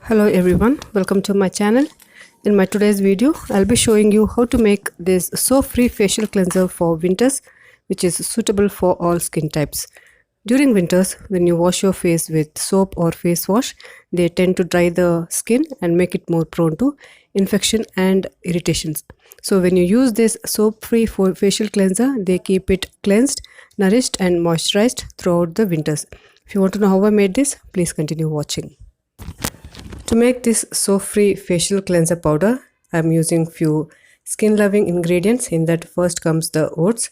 Hello everyone, welcome to my channel. In my today's video, I'll be showing you how to make this soap-free facial cleanser for winters, which is suitable for all skin types. During winters, when you wash your face with soap or face wash, they tend to dry the skin and make it more prone to infection and irritations. So when you use this soap-free facial cleanser, they keep it cleansed, nourished and moisturized throughout the winters. If you want to know how I made this, please continue watching. To make this soap-free facial cleanser powder, I am using few skin-loving ingredients. In that, first comes the oats.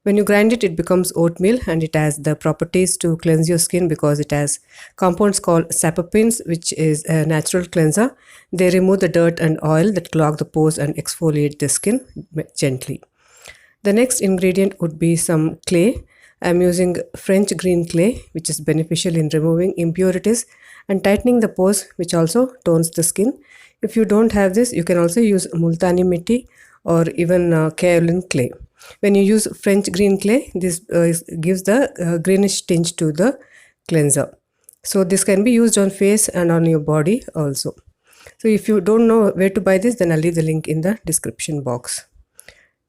When you grind it, it becomes oatmeal and it has the properties to cleanse your skin because it has compounds called saponins, which is a natural cleanser. They remove the dirt and oil that clog the pores and exfoliate the skin gently. The next ingredient would be some clay. I am using French green clay, which is beneficial in removing impurities and tightening the pores, which also tones the skin. If you don't have this, you can also use multani mitti or even kaolin clay. When you use French green clay, this gives the greenish tinge to the cleanser. So this can be used on face and on your body also. So if you don't know where to buy this, then I'll leave the link in the description box.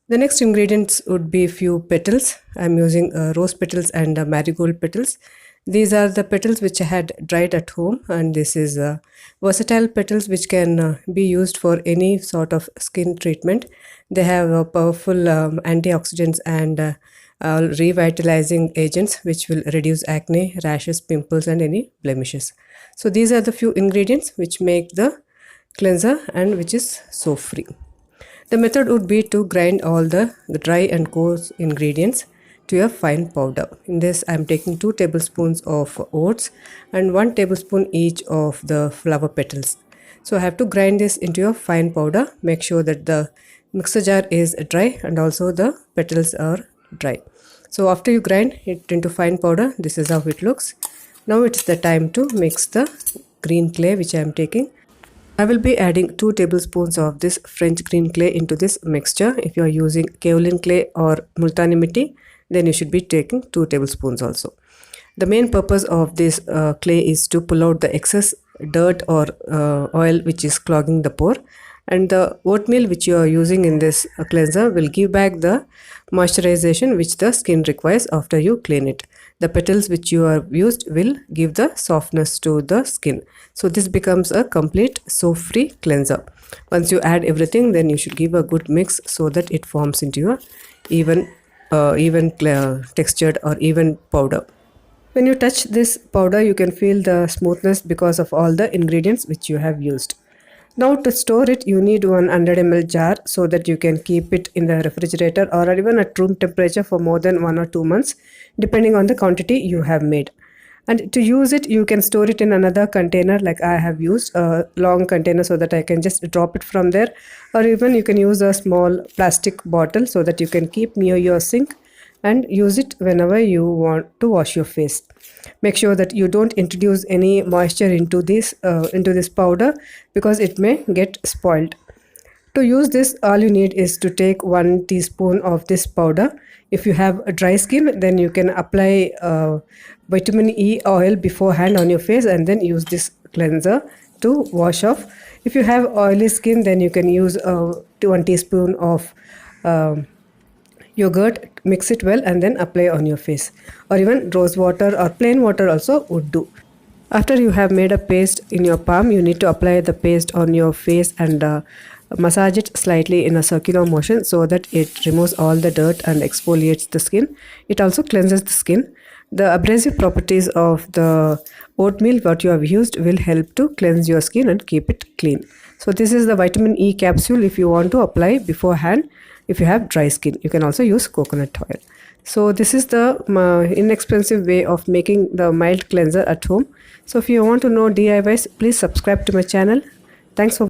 The next ingredients would be few petals. I'm using rose petals and marigold petals. These are the petals which I had dried at home, and this is versatile petals which can be used for any sort of skin treatment. They have powerful antioxidants and revitalizing agents which will reduce acne, rashes, pimples and any blemishes. So these are the few ingredients which make the cleanser and which is soap free. The method would be to grind all the dry and coarse ingredients to a fine powder. In this, I am taking 2 tablespoons of oats and 1 tablespoon each of the flower petals. So I have to grind this into a fine powder. Make sure that the mixer jar is dry and also the petals are dry. So after you grind it into fine powder, this is how it looks. Now it's the time to mix the green clay which I am taking. I will be adding 2 tablespoons of this French green clay into this mixture. If you are using kaolin clay or multani mitti, then you should be taking 2 tablespoons also. The main purpose of this clay is to pull out the excess dirt or oil which is clogging the pore, and the oatmeal which you are using in this cleanser will give back the moisturization which the skin requires after you clean it. The petals which you have used will give the softness to the skin. So this becomes a complete soap-free cleanser. Once you add everything, then you should give a good mix so that it forms into a even textured or even powder. When you touch this powder, you can feel the smoothness because of all the ingredients which you have used. Now to store it, you need 100 ml jar so that you can keep it in the refrigerator or even at room temperature for more than 1 or 2 months, depending on the quantity you have made. And to use it, you can store it in another container, like I have used a long container so that I can just drop it from there, or even you can use a small plastic bottle so that you can keep near your sink and use it whenever you want to wash your face. Make sure that you don't introduce any moisture into this powder because it may get spoiled. To use this, all you need is to take 1 teaspoon of this powder. If you have a dry skin, then you can apply vitamin E oil beforehand on your face and then use this cleanser to wash off. If you have oily skin, then you can use 1 teaspoon of yogurt, mix it well and then apply on your face, or even rose water or plain water also would do. After you have made a paste in your palm, you need to apply the paste on your face and massage it slightly in a circular motion so that it removes all the dirt and exfoliates the skin. It also cleanses the skin. The abrasive properties of the oatmeal what you have used will help to cleanse your skin and keep it clean. So this is the vitamin E capsule if you want to apply beforehand. If you have dry skin, you can also use coconut oil. So this is the inexpensive way of making the mild cleanser at home. So if you want to know DIYs, please subscribe to my channel. Thanks for